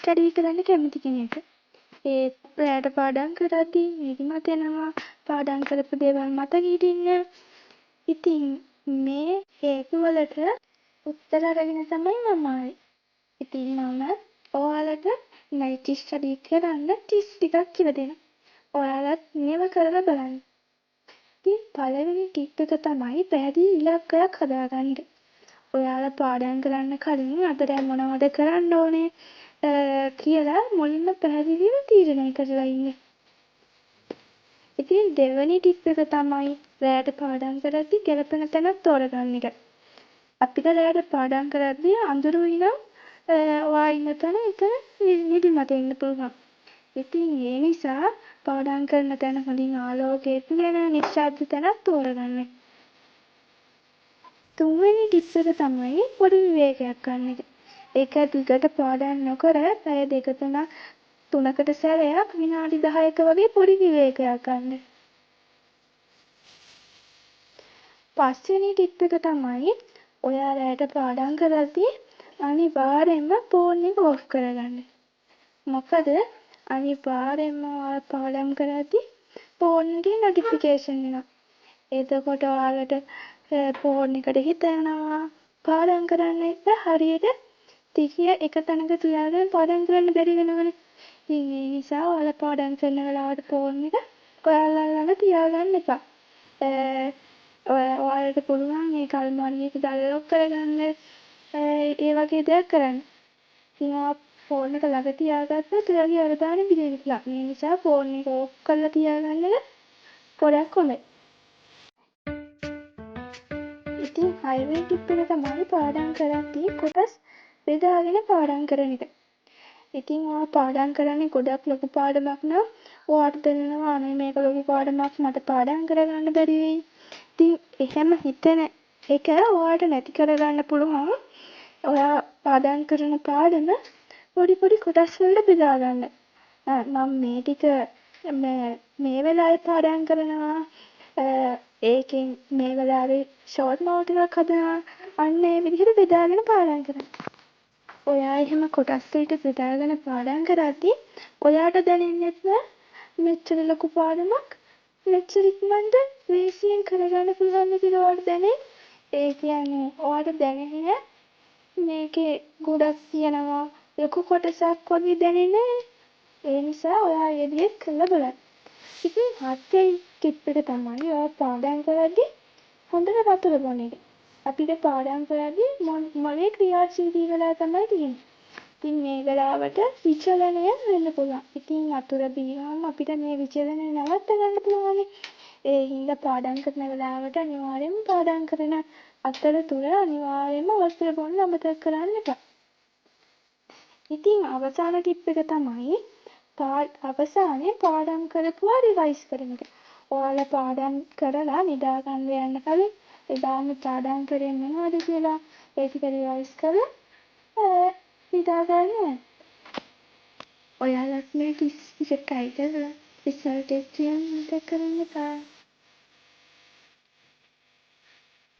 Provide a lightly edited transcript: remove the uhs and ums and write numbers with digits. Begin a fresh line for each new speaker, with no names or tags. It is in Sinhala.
ස්ටඩි කරන්න කැමති කෙනෙක්. ඒත් රෑට පාඩම් කරද්දී නිදිමත එනවා. පාඩම් කරපු දේවල් මතක හිටින්න. ඉතින් මේ හේතු වලට උත්තර අරගෙන තමයි මම ආවේ. ඉතින් මම ඔයාලට නයිට් ස්ටඩි කරන්න ටිප්ස් ටිකක් කියලා දෙනවා. ඔයාලත් මේව කරලා බලන්න. ඉතින් පළවෙනි ටිප් එක තමයි පැහැදිලි ඉලක්කයක් හදාගන්න. ඔයාලා පාඩම් කරන්න කලින් අද දැන් මොනවද කරන්න ඕනේ කියලා මුලින්ම පැහැදිලිව තීරණය කරලා ඉන්න. ඉතින් දෙවෙනි ටිප් එක තමයි රෑට පාඩම් කරද්දී ගැළපෙන තැනක් තෝරගන්න එක. අපිට රෑට පාඩම් කරද්දී අඳුරුයි නම් ඔයා ඉන්න තැන එතන නිදිමත එන්න පුළුවන්. ඉතින් ඒ නිසා පාඩම් කරන තැන හොඳින් ආලෝකය තියෙන නිශ්ශබ්ද තැනක් තෝරගන්න. තුන්වෙනි ටිප් එක තමයි පොඩි විවේකයක් ගන්න එක. ඒක දිගට පාඩම් නොකර පැය 2-3කට සැරයක් විනාඩි 10ක වගේ පොඩි විවේකයක් ගන්න. පස්වෙනි ටිප් එක තමයි ඔයා රෑට පාඩම් කරද්දී අනිවාර්යෙන්ම ෆෝන් එක ඔෆ් කරගන්න. මොකද අනිවාර්යෙන්ම ඔයා පාඩම් කරද්දී ෆෝන් එකේ නොටිෆිකේෂන් එනවා. එතකොට ඔයාලට ෆෝන් එකට හිත යනවා. පාඩම් කරන්න එක හරියට තිකිය එක තැනක තියාගෙන පාඩම් කරන්න බැරි වෙනවනේ. ඉතින් ඒ නිසා ඔයාලා පාඩම් කරන වෙලාවට ෆෝන් එක ඔයාලා ළඟ තියාගන්න එපා. ඔයාලට පුළුවන් ඒක අල්මාරියක දාලා ලොක් කරගන්න. ඒ වගේ දෙයක් කරන්න. ඉතින් ෆෝන් එක ළඟ තියාගත්තොත් ඔයාගේ අවධානය බිඳෙනවා. ඒ නිසා ෆෝන් එක ඔෆ් කරලා තියාගන්න එක ගොඩක් හොඳයි. ඉතින් 6 වෙනි ටිප් එක තමයි පාඩම් කරද්දී කොටස් බෙදාගෙන පාඩම් කරන එක. ඉතින් ඔයා පාඩම් කරන්නේ ගොඩක් ලොකු පාඩමක් නම් ඔයාට දැනෙනවා අනේ මේක ලොකු පාඩමක් මට පාඩම් කරගන්න බැරි වෙයි. ඉතින් එහෙම හිතෙන එක ඔයාට නැති කරගන්න පුළුවන්. ඔයා පාඩම් කරන පාඩම පොඩි පොඩි කොටස් වලට බෙදා ගන්න. මම මේ ටික මේ වෙලාවේ පාඩම් කරනවා. ඒකෙන් මේ වෙලාවේ ෂෝට් නෝට් එකක් හදනවා. අන්න ඒ විදිහට බෙදාගෙන පාඩම් කරන්න. ඔයා එහෙම කොටස් වලට බෙදාගෙන පාඩම් කරද්දී ඔයාට දැනෙන්නේ මෙච්චර ලොකු පාඩමක් මෙච්චර ඉක්මනට ලේසියෙන් කරගන්න පුළුවන් කියලා ඔයාට දැනේ. ඒ කියන්නේ ඔයාට දැනෙන්නේ මේකේ ගොඩක් තියෙනවා ලොකු කොටසක් වගේ දැනෙන්නේ. ඒ නිසා ඔයා ඒ විදිහට කරලා බලන්න. ඉතින් 7 වෙනි ටිප් එක තමයි ඔයා පාඩම් කරද්දී හොඳට වතුර බොන එක. අපිට පාඩම් කරද්දී මොලේ ක්‍රියාශීලී වෙලා තමයි තියෙන්නේ. ඉතින් මේ වෙලාවට විචලනය වෙන්න පුළුවන්. ඉතින් වතුර බීවම අපිට මේ විචලනය නවත්ත ගන්න පුළුවන්. ඒ හින්දා පාඩම් කරන වෙලාවට අනිවාර්යෙන්ම පාඩම් කරන අතරතුර අනිවාර්යෙන්ම වතුර බොන්න අමතක කරන්න එපා. ඉතින් අවසාන ටිප් එක තමයි අවසානයේ පාඩම් කරපුවා රිවයිස් කරන එක. ඔයාලා පාඩම් කරලා නිදා ගන්න යන්න කලින් එදාම පාඩම් කරේ මොනවද කියලා ඒ ටික රිවයිස් කරලා නිදා ගන්න. ඔයාලත් මේ ටිප්ස් ටික try කරලා රිසල්ට් එක කියන්න මතක කරන්න එපා.